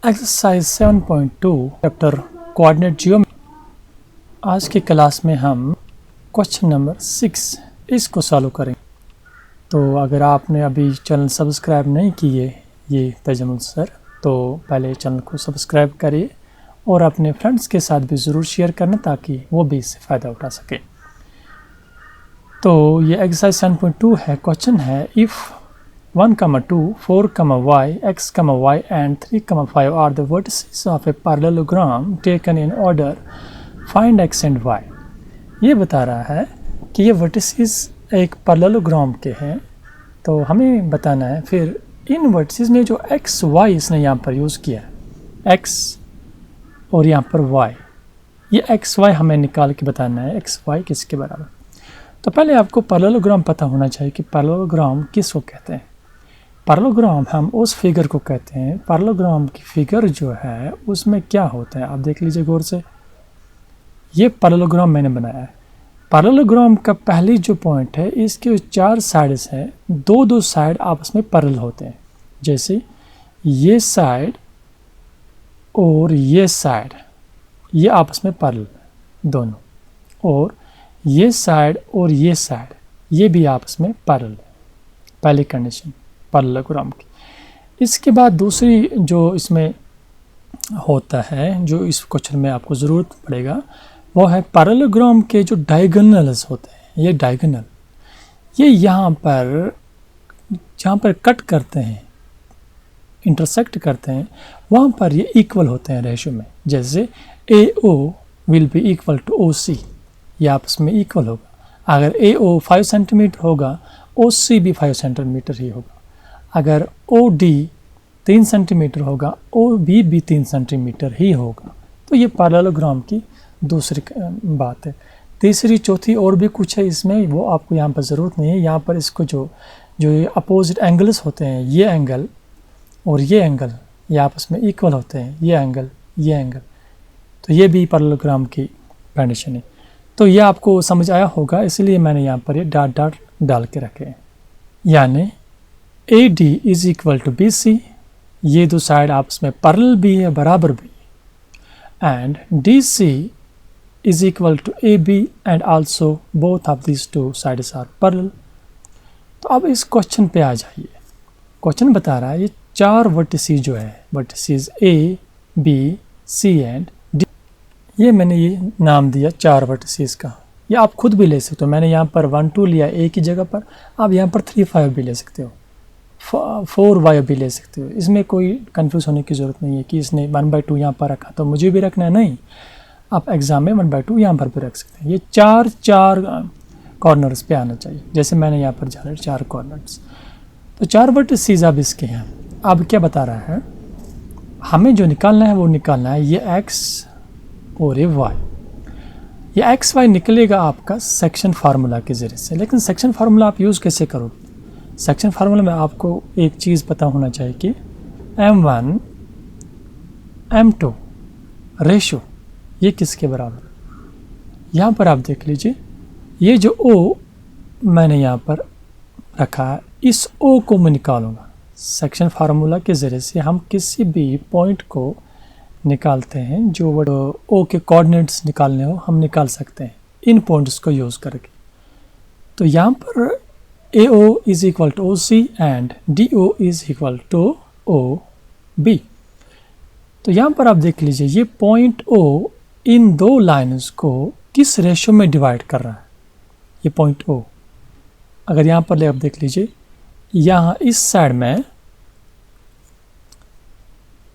Exercise 7.2 chapter coordinate geometry. आज की class में हम क्वेश्चन नंबर 6 इसको सॉल्व करेंगे। तो अगर आपने अभी चैनल सब्सक्राइब नहीं किए ये तजम्मुल सर, तो पहले चैनल को सब्सक्राइब करिए और अपने फ्रेंड्स के साथ भी ज़रूर शेयर करना ताकि वो भी इससे फ़ायदा उठा सके। तो ये एक्सरसाइज 7.2 है। क्वेश्चन है if 1, 2, 4, y, x, y and 3, 5 are the vertices of a parallelogram taken in order, find x and y। ये बता रहा है कि ये vertices एक parallelogram के हैं, तो हमें बताना है फिर इन vertices में जो x, y इसने यहाँ पर यूज़ किया है, x और यहाँ पर y, ये x, y हमें निकाल के बताना है x, y किसके बराबर। तो पहले आपको पैरेललोग्राम पता होना चाहिए कि पैरेललोग्राम किसको कहते हैं। पैरेललोग्राम हम उस फिगर को कहते हैं, पैरेललोग्राम की फिगर जो है उसमें क्या होता है आप देख लीजिए गौर से। ये पैरेललोग्राम मैंने बनाया है। पैरेललोग्राम का पहली जो पॉइंट है इसके 4 साइड्स हैं, दो साइड आपस में पैरेलल होते हैं। जैसे ये साइड और ये साइड ये आपस में पैरेलल दोनों, और ये साइड और ये साइड ये भी आपस में पैरेलल है, पहली कंडीशन पैरेललोग्राम की। इसके बाद दूसरी जो इसमें होता है, जो इस क्वेश्चन में आपको ज़रूरत पड़ेगा, वो है पैरेललोग्राम के जो डायगोनल्स होते हैं। ये डायगोनल ये यहाँ पर जहाँ पर कट करते हैं, इंटरसेक्ट करते हैं, वहाँ पर ये इक्वल होते हैं रेशो में। जैसे AO will be equal to OC, ये आपस में इक्वल होगा। अगर AO 5 सेंटीमीटर होगा OC भी 5 सेंटीमीटर ही होगा। अगर OD 3 सेंटीमीटर होगा OB भी 3 सेंटीमीटर ही होगा। तो ये पैरेललोग्राम की दूसरी बात है। तीसरी चौथी और भी कुछ है इसमें, वो आपको यहाँ पर ज़रूरत नहीं है। यहाँ पर इसको जो ये अपोजिट एंगल्स होते हैं, ये एंगल और ये एंगल ये आपस में इक्वल होते हैं, ये एंगल ये एंगल, तो ये भी पैरेललोग्राम की कंडीशन है। तो ये आपको समझ आया होगा, इसलिए मैंने यहाँ पर ये डॉट डॉट डाल के रखे हैं। यानी AD is equal to BC, ये दो साइड आपस में पैरेलल भी है, बराबर भी, and DC is equal to AB and also both of this two sides are parallel. तो अब इस क्वेश्चन पे आ जाइए। क्वेश्चन बता रहा है ये 4 वर्टिसेस जो है, vertices A, B, C and D, ये मैंने ये नाम दिया 4 वर्टिसेस का। ये आप खुद भी ले सकते हो, मैंने यहाँ पर 1, 2 लिया A की जगह पर, आप यहाँ पर 3, 5 भी ले सकते हो, 4y भी ले सकते हो। इसमें कोई कंफ्यूज होने की ज़रूरत नहीं है कि इसने 1/2 यहाँ पर रखा तो मुझे भी रखना है, नहीं, आप एग्ज़ाम में 1/2 यहाँ पर भी रख सकते हैं। ये 4 कॉर्नर्स पे आना चाहिए, जैसे मैंने यहाँ पर जाना 4 कॉर्नर्स। तो 4 वर्टिसेस अब इसके हैं। अब क्या बता रहा है, हमें जो निकालना है वो निकालना है ये x और ये y। ये एक्स वाई निकलेगा आपका सेक्शन फार्मूला के ज़रिए से। लेकिन सेक्शन फार्मूला आप यूज़ कैसे करोगे? सेक्शन फार्मूला में आपको एक चीज़ पता होना चाहिए कि M1 M2 रेशो ये किसके बराबर। यहाँ पर आप देख लीजिए, ये जो O मैंने यहाँ पर रखा है, इस O को मैं निकालूंगा। सेक्शन फार्मूला के ज़रिए से हम किसी भी पॉइंट को निकालते हैं, जो O के कोऑर्डिनेट्स निकालने हो हम निकाल सकते हैं इन पॉइंट्स को यूज़ करके। तो यहाँ पर AO is equal to OC and DO is equal to OB। तो यहाँ पर आप देख लीजिए, ये पॉइंट O इन दो लाइन्स को किस रेशो में डिवाइड कर रहा है। ये पॉइंट O अगर यहाँ पर ले आप देख लीजिए, यहाँ इस साइड में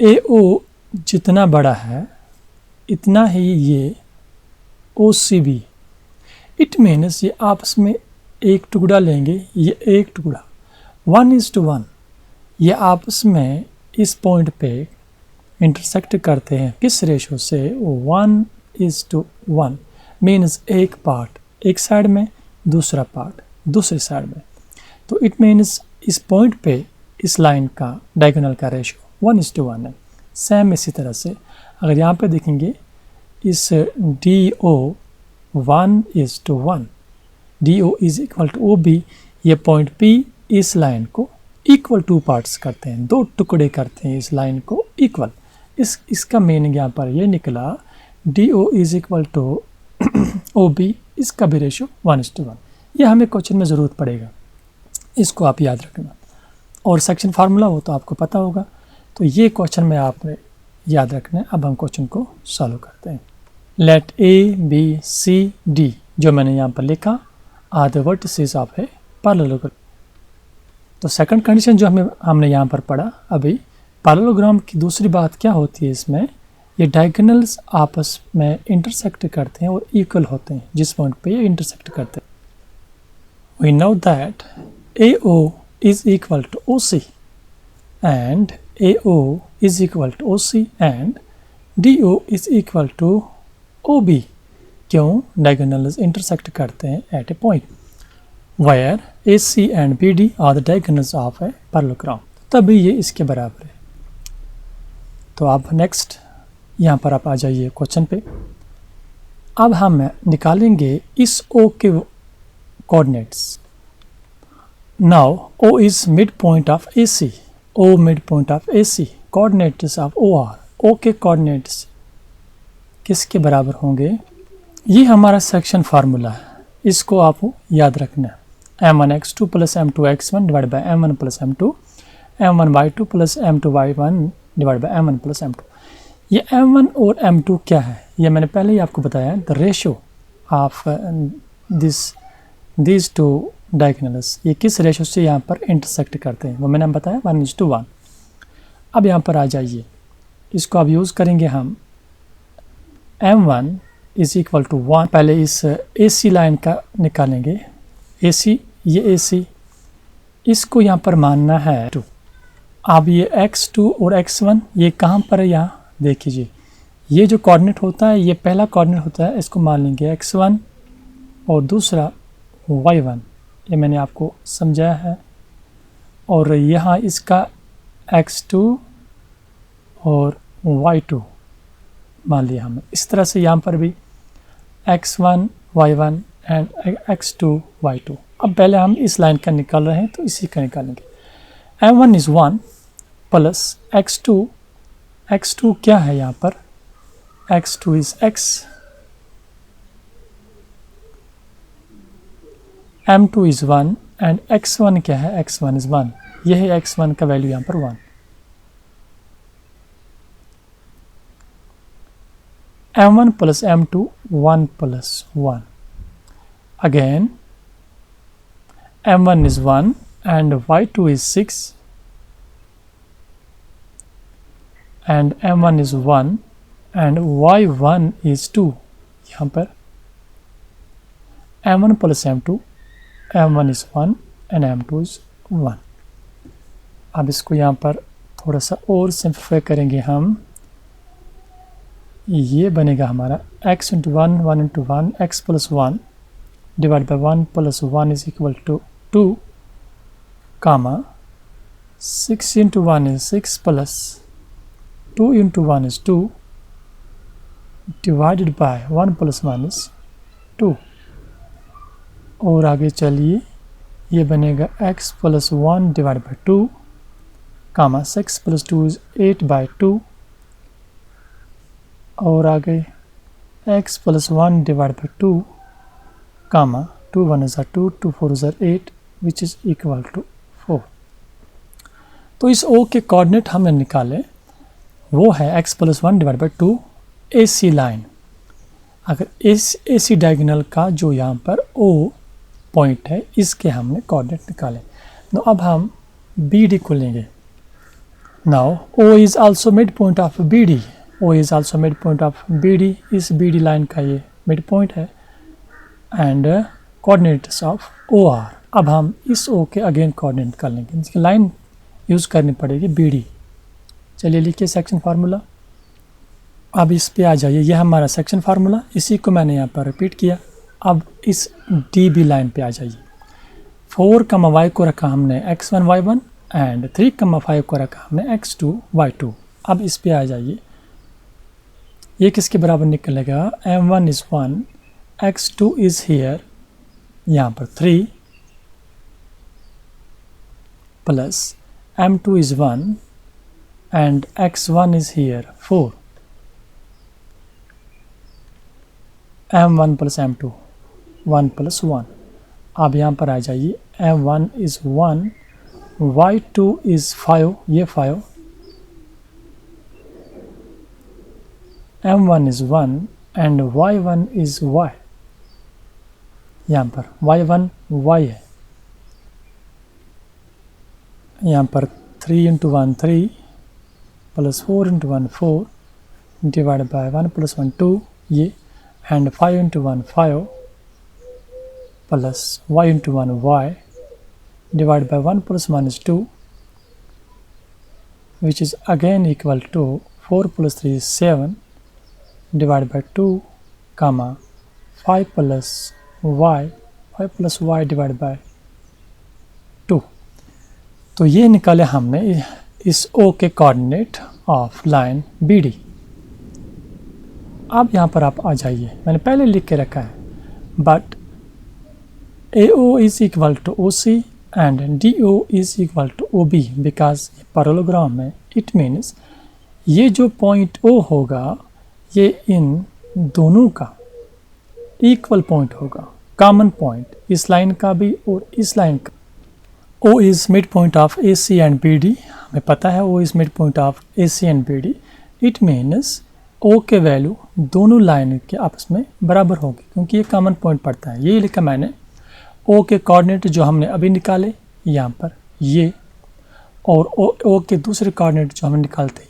AO जितना बड़ा है इतना ही ये OC भी। इट मीन्स ये आपस में एक टुकड़ा लेंगे, ये एक टुकड़ा 1:1, ये आपस में इस पॉइंट पे इंटरसेक्ट करते हैं किस रेशो से, 1:1, मीन्स एक पार्ट एक साइड में, दूसरा पार्ट दूसरी साइड में। तो इट मीन्स इस पॉइंट पे इस लाइन का डायगोनल का रेशो 1:1 है। सेम इसी तरह से अगर यहाँ पे देखेंगे, इस DO 1:1, DO is equal to OB, ये पॉइंट P इस लाइन को इक्वल 2 पार्ट्स करते हैं, 2 टुकड़े करते हैं इस लाइन को इक्वल। इसका मीनिंग यहाँ पर ये निकला DO is equal to OB, इसका भी रेशो 1:1। ये हमें क्वेश्चन में ज़रूरत पड़ेगा, इसको आप याद रखना। और सेक्शन फार्मूला वो तो आपको पता होगा, तो ये क्वेश्चन में आपने याद रखना है। अब हम क्वेश्चन को सॉल्व करते हैं। लेट ABCD, जो मैंने यहाँ पर लिखा, are the vertices of a parallelogram. तो सेकंड कंडीशन जो हमने यहाँ पर पढ़ा अभी, पैरेललोग्राम की दूसरी बात क्या होती है इसमें, ये डायगोनल्स आपस में इंटरसेक्ट करते हैं और इक्वल होते हैं जिस पॉइंट पे ये इंटरसेक्ट करते हैं। We know that AO is equal to OC and AO is equal to OC and DO is equal to OB। क्यों? डायगोनल्स इंटरसेक्ट करते हैं at a point where AC and BD are the diagonals of a parallelogram, तभी ये इसके बराबर है। तो अब नेक्स्ट यहाँ पर आप आ जाइए क्वेश्चन पे। अब हम निकालेंगे इस O के coordinates. Now O is midpoint of AC, O midpoint of AC, coordinates of OR, O के coordinates किसके बराबर होंगे? ये हमारा सेक्शन फार्मूला है, इसको आपको याद रखना है। m1x2 plus m2x1 divide by m1 plus m2, m1y2 plus m2y1 divide by m1 plus m2। ये m1 और m2 क्या है? ये मैंने पहले ही आपको बताया, the ratio of this two diagonals, ये किस रेशो से यहाँ पर इंटरसेक्ट करते हैं वो मैंने बताया 1:1। अब यहाँ पर आ जाइए, इसको अब यूज़ करेंगे हम। m1 इज इक्वल टू 1, पहले इस AC लाइन का निकालेंगे। AC, ये AC, इसको यहाँ पर मानना है 2। अब ये x2 और x1 ये कहाँ पर है? यहाँ देखिए, ये जो कोऑर्डिनेट होता है, ये पहला कोऑर्डिनेट होता है, इसको मान लेंगे x1 और दूसरा y1, ये मैंने आपको समझाया है। और यहाँ इसका x2 और y2 मान लिया हमने। इस तरह से यहाँ पर भी x1 y1 and x2 y2। अब पहले हम इस लाइन का निकाल रहे हैं तो इसी का निकालेंगे। m1 इज़ 1 प्लस x2 क्या है यहाँ पर? x2 is x, m2 is 1 and x1 क्या है? x1 is 1। यह है x1 का वैल्यू यहाँ पर 1। m1 plus m2 1 plus 1। Again m1 is 1 and y2 is 6 and m1 is 1 and y1 is 2। यहाँ पर m1 plus m2, m1 is 1 and m2 is 1। अब इसको यहाँ पर थोड़ा सा और सिंप्लीफाई करेंगे हम। ये बनेगा हमारा x into 1 1 into 1 x plus 1 divide by 1 plus 1 is equal to 2 comma 6 into 1 is 6 plus 2 into 1 is 2 divided by 1 plus 1 is 2। और आगे चलिए, ये बनेगा x plus 1 divide by 2 comma 6 plus 2 is 8 by 2। और आगे x plus 1 divide by 2 comma 2 1 is 2 2 4 is 8 which is equal to 4। तो इस O के कोऑर्डिनेट हमने निकाले, वो है x plus 1 divide by 2 AC line. अगर AC डायगोनल का जो यहाँ पर O पॉइंट है, इसके हमने कोऑर्डिनेट निकाले। तो अब हम BD को लेंगे। Now O is also mid point of BD, O is also mid point of BD, इस BD लाइन का ये मिड पॉइंट है एंड कोऑर्डिनेट्स ऑफ OR। अब हम इस O के अगेन कोऑर्डिनेट निकाल लेंगे, इसकी लाइन यूज़ करनी पड़ेगी BD। चलिए लिखिए सेक्शन फार्मूला। अब इस पे आ जाइए, यह हमारा सेक्शन फार्मूला, इसी को मैंने यहाँ पर रिपीट किया। अब इस DB लाइन पे आ जाइए। 4, y को रखा हमने x1 y1 एंड 3, 5 को रखा हमने x2 y2। अब इस पे आ जाइए, ये किसके बराबर निकलेगा? m1 is 1, x2 is here यहाँ पर 3 plus m2 is 1 and x1 is here 4, m1 plus m2 1 plus 1. अब यहाँ पर आ जाइए, m1 is 1, y2 is 5, ये 5, m1 is 1 and y1 is y. यहाँ पर y1 y है, यहाँ पर 3 into 1 3 plus 4 into 1 4 divided by 1 plus 1 2 ये, and 5 into 1 5 plus y into 1 y divided by 1 plus 1 is 2, which is again equal to 4 plus 3 is 7 divided by 2 comma 5 plus y divided by 2. तो ये निकाले हमने इस O के coordinate of line BD. अब यहाँ पर आप आ जाइए, मैंने पहले लिख के रखा है, but AO is equal to OC and DO is equal to OB because ये पैरेललोग्राम है. इट मीन्स ये जो पॉइंट O होगा ये इन दोनों का इक्वल पॉइंट होगा, कॉमन पॉइंट, इस लाइन का भी और इस लाइन का. O is midpoint of AC and BD, हमें पता है O is midpoint of AC and BD. It means O के वैल्यू दोनों लाइन के आपस में बराबर होगी क्योंकि ये कॉमन पॉइंट पड़ता है. ये लिखा मैंने, O के कोऑर्डिनेट जो हमने अभी निकाले यहाँ पर ये, और O के दूसरे कोऑर्डिनेट जो हमें निकालते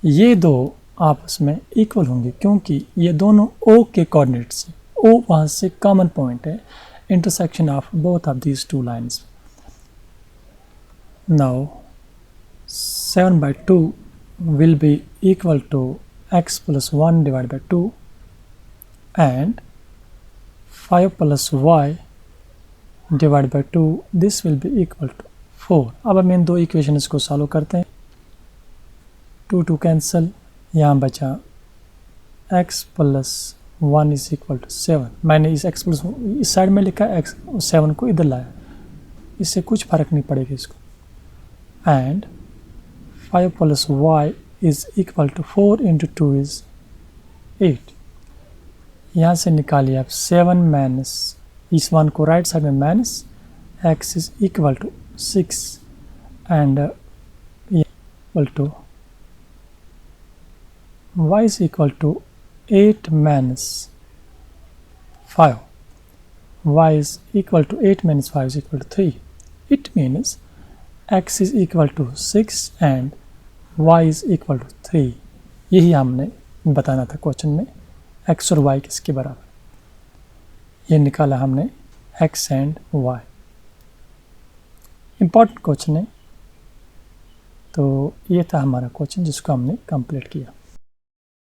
ये दो आपस में इक्वल होंगे क्योंकि ये दोनों O के कोऑर्डिनेट से, O वहाँ से कॉमन पॉइंट है, intersection of both of these two lines. Now 7 by 2 will be equal to x plus 1 divided by 2 and 5 plus y divided by 2, this will be equal to 4. अब हम इन दो equations को solve करते हैं. 2 cancel, यहाँ बचा x plus 1 is equal to 7. मैंने इस x plus इस साइड में लिखा, x 7 को इधर लाया, इससे कुछ फर्क नहीं पड़ेगा इसको. And 5 plus y is equal to 4 into 2 is 8. यहाँ से निकालिए आप 7 माइनस इस 1 को राइट साइड में minus, x is equal to 6 and equal to y is equal to 8 minus 5. Y is equal to 8 minus 5 is equal to 3. It means x is equal to 6 and y is equal to 3. यही हमने बताना था question में, x और y किसके बराबर. ये निकाला हमने x and y. Important question है. तो ये था हमारा क्वेश्चन जिसको हमने कंप्लीट किया.